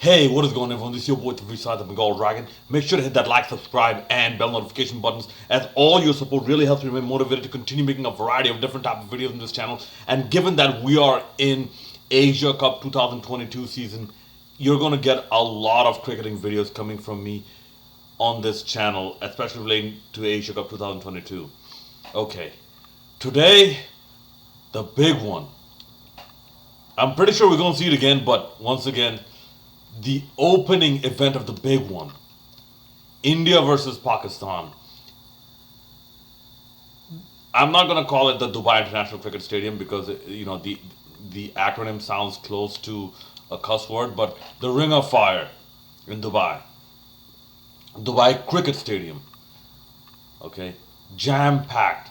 Hey, what is going on, everyone? This is your boy, the Vishad, the Bengal Dragon. Make sure to hit that like, subscribe, and bell notification buttons, as all your support really helps me remain motivated to continue making a variety of different type of videos on this channel. And given that we are in Asia Cup 2022 season, you're going to get a lot of cricketing videos coming from me on this channel, especially relating to Asia Cup 2022. Okay, today, the big one. I'm pretty sure we're going to see it again, but once again, the opening event of the big one, India versus Pakistan. I'm not going to call it the Dubai International Cricket Stadium because the acronym sounds close to a cuss word, but the Ring of Fire in Dubai Cricket Stadium. Okay, jam packed,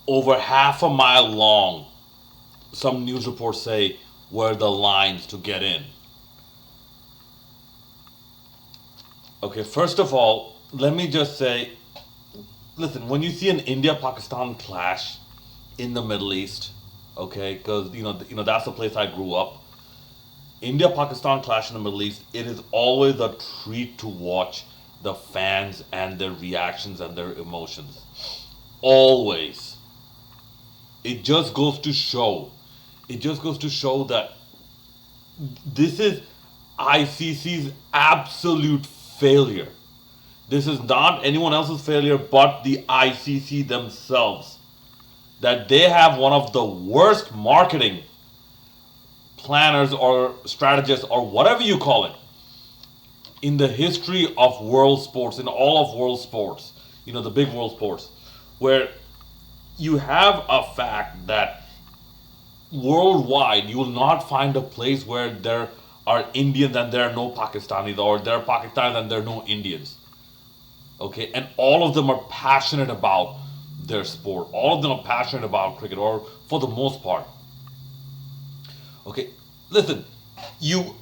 over half a mile long. Some news reports say were the lines to get in. Okay, first of all, let me just say, listen, when you see an India-Pakistan clash in the Middle East, okay, because that's the place I grew up. India-Pakistan clash in the Middle East, it is always a treat to watch the fans and their reactions and their emotions. Always. It just goes to show. It just goes to show that this is ICC's absolute failure. This is not anyone else's failure but the ICC themselves. That they have one of the worst marketing planners or strategists or whatever you call it in the history of world sports, in all of world sports, the big world sports, where you have a fact that worldwide you will not find a place where there are Indians and there are no Pakistanis, or there are Pakistanis and there are no Indians. Okay, and all of them are passionate about their sport. All of them are passionate about cricket, or for the most part. Okay, listen, you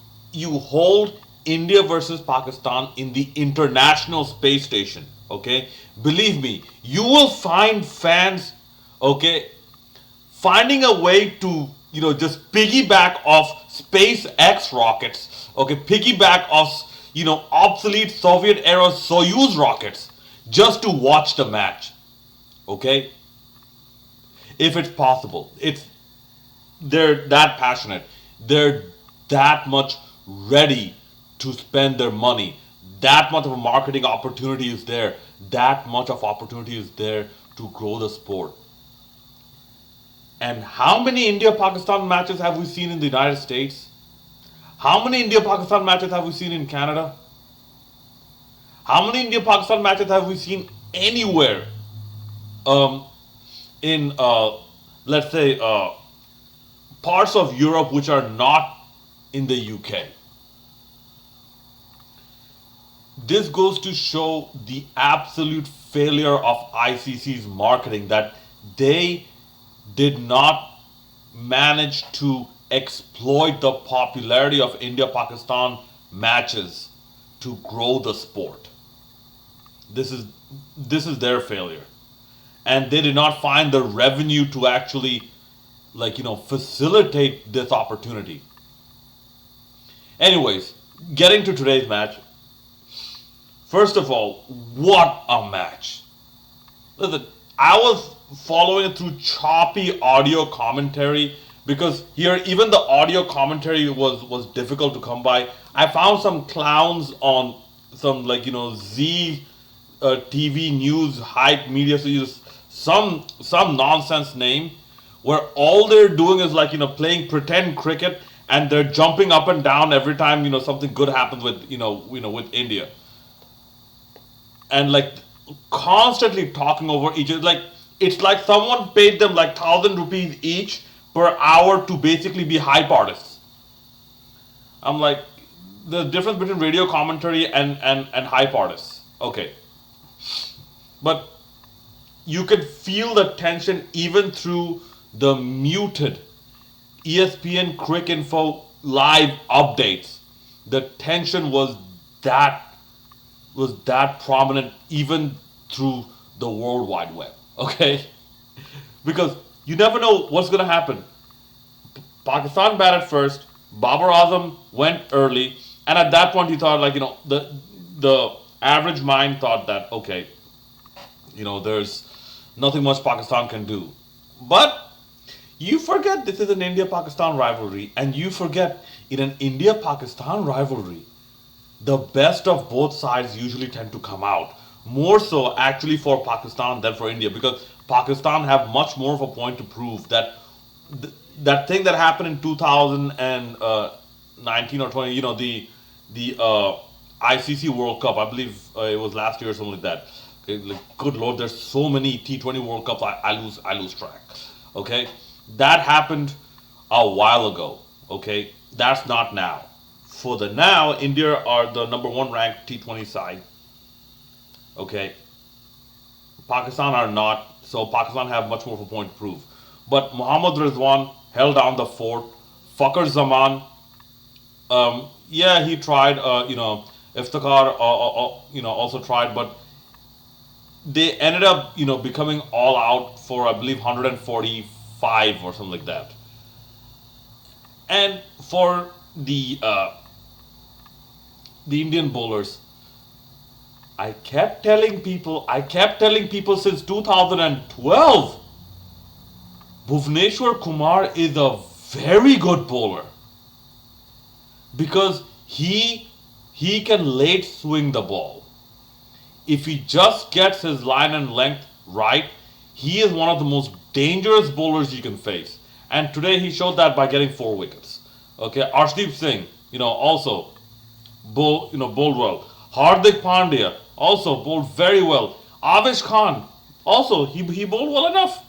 hold India versus Pakistan in the International Space Station. Okay, believe me, you will find fans. Okay, finding a way to just piggyback off SpaceX rockets, okay, piggyback off obsolete Soviet era Soyuz rockets, just to watch the match, okay, if it's possible. They're that passionate, they're that much ready to spend their money, that much of a marketing opportunity is there, that much of opportunity is there to grow the sport. And how many India-Pakistan matches have we seen in the United States? How many India-Pakistan matches have we seen in Canada? How many India-Pakistan matches have we seen anywhere in, let's say, parts of Europe which are not in the UK? This goes to show the absolute failure of ICC's marketing, that they did not manage to exploit the popularity of India-Pakistan matches to grow the sport. This is their failure. And they did not find the revenue to actually facilitate this opportunity. Anyways, getting to today's match. First of all, what a match. Listen, I was following it through choppy audio commentary because here even the audio commentary was difficult to come by. I found some clowns on some Z TV news hype media, so just some nonsense name where all they're doing is playing pretend cricket, and they're jumping up and down every time something good happens with with India, and constantly talking over each other. It's like someone paid them 1,000 rupees each per hour to basically be hype artists. I'm like, the difference between radio commentary and hype artists. Okay. But you could feel the tension even through the muted ESPN Cricinfo live updates. The tension that was that prominent even through the World Wide Web. Okay? Because you never know what's going to happen. Pakistan batted first. Babar Azam went early, and at that point he thought, like, the average mind thought that, okay, there's nothing much Pakistan can do. But you forget this is an India Pakistan rivalry, and you forget in an India Pakistan rivalry, the best of both sides usually tend to come out. More so, actually, for Pakistan than for India, because Pakistan have much more of a point to prove that that thing that happened in 2019 or 20, the ICC World Cup. I believe it was last year or something like that. Okay, like, good lord, there's so many T20 World Cups. I lose track. Okay, that happened a while ago. Okay, that's not now. For the now, India are the number one ranked T20 side. Okay, Pakistan are not. So Pakistan have much more of a point to prove. But Mohammad Rizwan held down the fort. Fakhr Zaman, yeah, he tried. Iftikhar, also tried, but they ended up, becoming all out for, I believe, 145 or something like that. And for the Indian bowlers, I kept telling people since 2012, Bhuvneshwar Kumar is a very good bowler because he can late swing the ball. If he just gets his line and length right, he is one of the most dangerous bowlers you can face. And today he showed that by getting 4 wickets. Okay, Arshdeep Singh, also bowled well. Hardik Pandya also bowled very well. Avish Khan also he bowled well enough.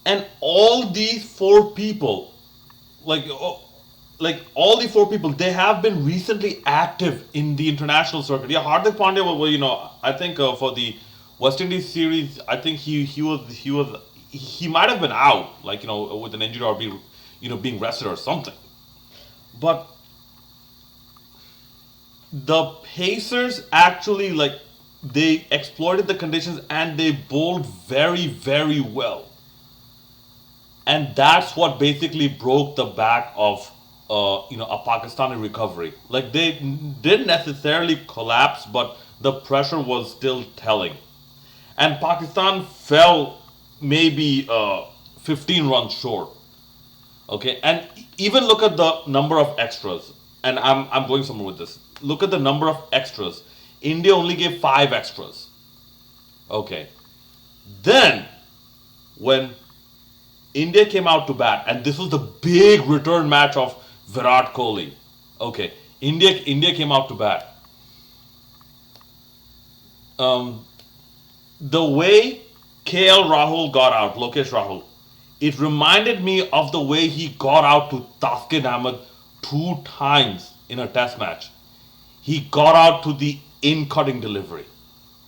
And all these four people, like all the four people, they have been recently active in the international circuit. Yeah, Hardik Pandya, well, I think for the West Indies series, I think he might have been out, like, with an injury or being rested or something. But the Pacers actually, like, they exploited the conditions and they bowled very, very well. And that's what basically broke the back of a Pakistani recovery. Like, they didn't necessarily collapse, but the pressure was still telling. And Pakistan fell maybe 15 runs short. Okay, and even look at the number of extras. And I'm going somewhere with this. Look at the number of extras. India only gave 5 extras. Okay. Then, when India came out to bat, and this was the big return match of Virat Kohli. Okay, India came out to bat. The way KL Rahul got out, Lokesh Rahul, it reminded me of the way he got out to Taskin Ahmed 2 times in a test match. He got out to the in-cutting delivery.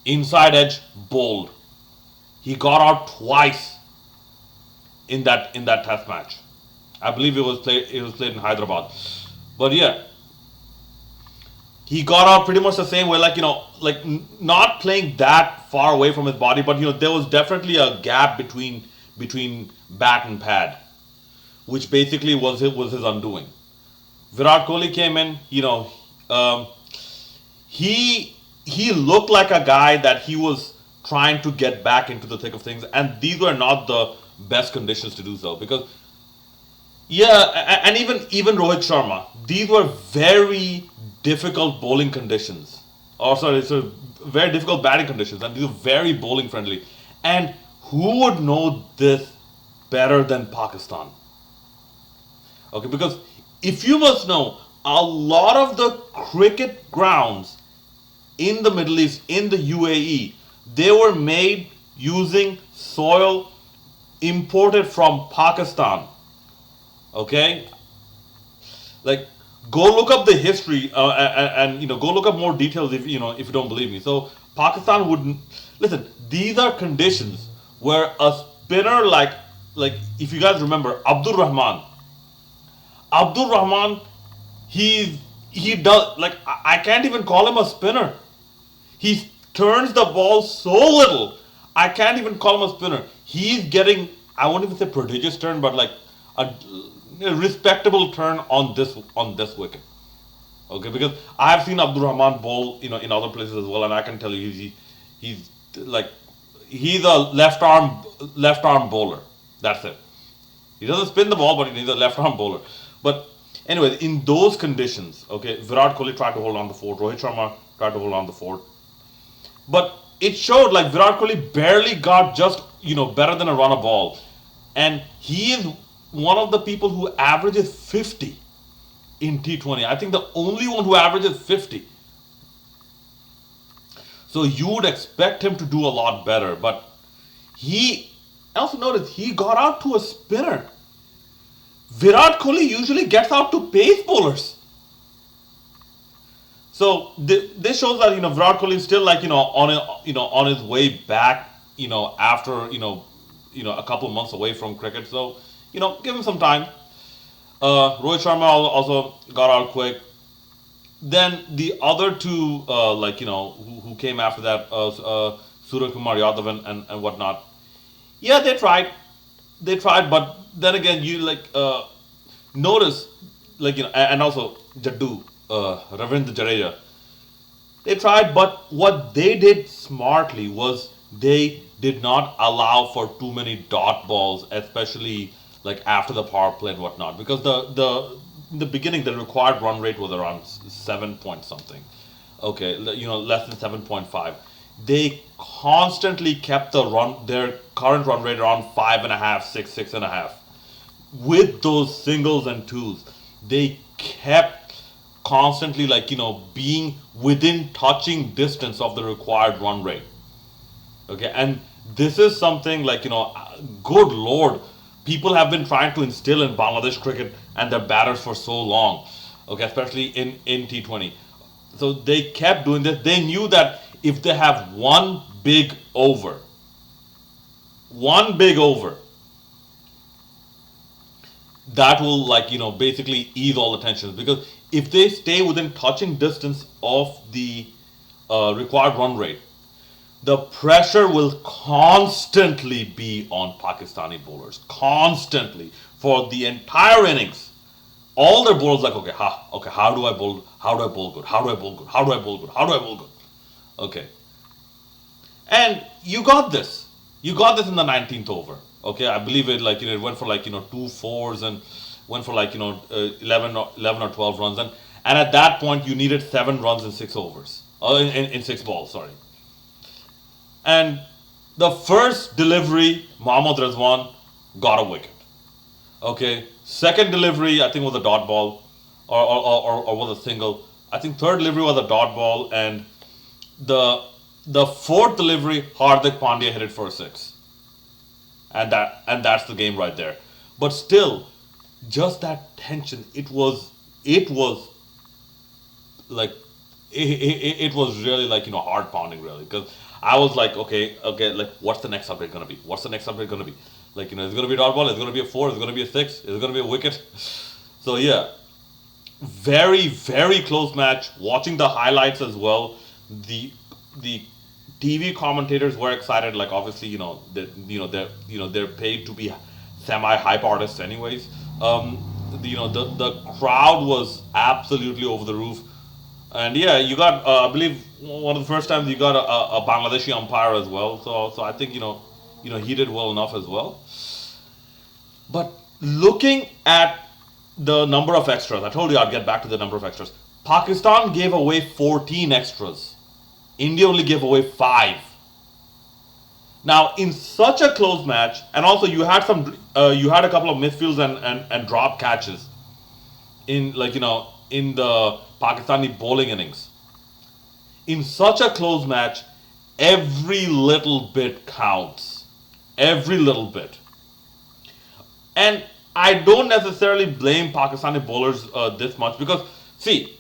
Inside edge, bowled. He got out twice in that test match. I believe it was played in Hyderabad. But yeah, he got out pretty much the same way, not playing that far away from his body, but there was definitely a gap between bat and pad, which basically was his undoing. Virat Kohli came in, he looked like a guy that he was trying to get back into the thick of things, and these were not the best conditions to do so, because and even Rohit Sharma, these were very difficult bowling conditions. Or sorry, it's a very difficult batting conditions, and these are very bowling friendly. And who would know this better than Pakistan? Okay, because if you must know, a lot of the cricket grounds in the Middle East, in the UAE, they were made using soil imported from Pakistan. Okay, like, go look up the history and go look up more details if you don't believe me. So Pakistan wouldn't listen. These are conditions where a spinner like if you guys remember Abdul Rahman, he does, like, I can't even call him a spinner. He turns the ball so little. I can't even call him a spinner. He's getting, I won't even say prodigious turn, but like a respectable turn on this wicket. Okay, because I've seen Abdul Rahman bowl, in other places as well, and I can tell you he's like he's a left arm bowler. That's it. He doesn't spin the ball, but he's a left arm bowler. But anyway, in those conditions, okay, Virat Kohli tried to hold on the fort. Rohit Sharma tried to hold on the fort. But it showed like Virat Kohli barely got just better than a run a ball, and he is one of the people who averages 50 in T20. I think the only one who averages 50. So you would expect him to do a lot better, but he also notice he got out to a spinner. Virat Kohli usually gets out to pace bowlers. So this shows that Virat Kohli is still like on his way back after a couple of months away from cricket. So give him some time. Rohit Sharma also got out quick. Then the other two who came after that, Surya Kumar Yadav and whatnot. Yeah, they tried, but then again you notice and also Jaddu, Ravindra Jadeja. They tried, but what they did smartly was they did not allow for too many dot balls, especially like after the power play and whatnot, because in the beginning the required run rate was around 7 point something. Okay, less than 7.5. They constantly kept their current run rate around 5.5, 6.5. With those singles and twos, they kept constantly being within touching distance of the required run rate. Okay, and this is something good lord, people have been trying to instill in Bangladesh cricket and their batters for so long. Okay, especially in T20. So they kept doing this. They knew that if they have one big over, that will basically ease all the tensions, because if they stay within touching distance of the required run rate, the pressure will constantly be on Pakistani bowlers, constantly for the entire innings. All their bowlers okay, how do I bowl good, how do I bowl good, how do I bowl good. Okay, and you got this in the 19th over. Okay, I believe it it went for 2 4s and went for 11 or 12 runs, and at that point you needed 7 runs in 6 overs, in 6 balls, sorry. And the first delivery, Mohammad Rizwan got a wicket. Okay, second delivery I think was a dot ball, or was a single. I think third delivery was a dot ball, and the fourth delivery Hardik Pandya hit it for a 6. And that's the game right there. But still, just that tension, it was like it was really heart pounding, really, because I was like, okay, what's the next update gonna be? Is it gonna be a dot ball? Is it gonna be a 4? Is it gonna be a 6? Is it gonna be a wicket? So yeah, very very close match. Watching the highlights as well, the TV commentators were excited. Obviously, they're paid to be semi-hype artists, anyways. The crowd was absolutely over the roof, and yeah, you got I believe one of the first times you got a Bangladeshi umpire as well. So I think he did well enough as well. But looking at the number of extras, I told you I'd get back to the number of extras. Pakistan gave away 14 extras. India only gave away 5. Now, in such a close match, and also you had a couple of misfields and drop catches in in the Pakistani bowling innings. In such a close match, every little bit counts. Every little bit. And I don't necessarily blame Pakistani bowlers this much, because see,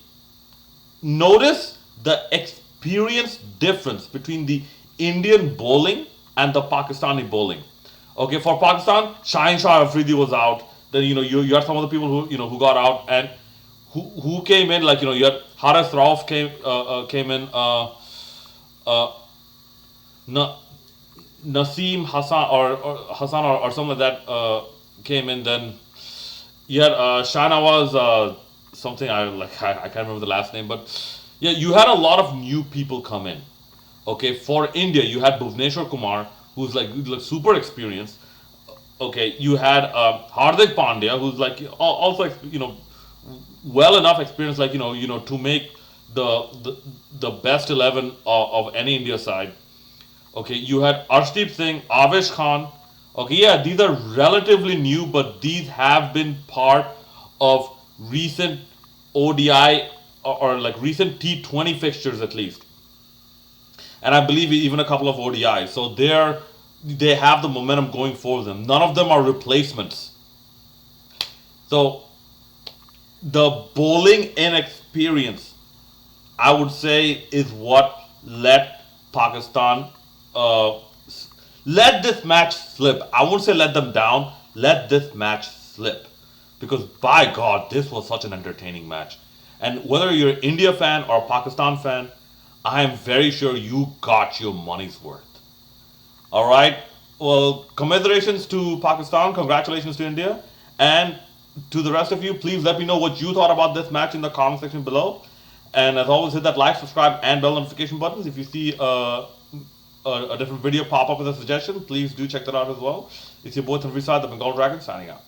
notice the experience difference between the Indian bowling and the Pakistani bowling. Okay, for Pakistan, Shaheen Shah Afridi was out. Then you had some of the people who got out, and who came in, you had Haris Rauf came in, Naseem Hassan or Hassan or something like that came in. Then Yeah, Shahnawaz, something I like. I can't remember the last name, but yeah, you had a lot of new people come in. Okay, for India, you had Bhuvneshwar Kumar, who's like super experienced. Okay, you had Hardik Pandya, who's like also well enough experience, like to make the the, the best 11 of any India side. Okay, you had Arshdeep Singh, Avesh Khan. Okay, yeah, these are relatively new, but these have been part of recent ODI or like recent T20 fixtures at least, and I believe even a couple of ODIs. So they have the momentum going for them. None of them are replacements. So the bowling inexperience, I would say, is what let Pakistan uh, let this match slip. I won't say let them down. Let this match slip, because by God, this was such an entertaining match. And whether you're an India fan or a Pakistan fan, I am very sure you got your money's worth. All right. Well, commiserations to Pakistan. Congratulations to India. And to the rest of you, please let me know what you thought about this match in the comment section below. And as always, hit that like, subscribe, and bell notification buttons. If you see a different video pop up with a suggestion, please do check that out as well. It's your boy Tanvir Saad, the Bengal Dragon, signing out.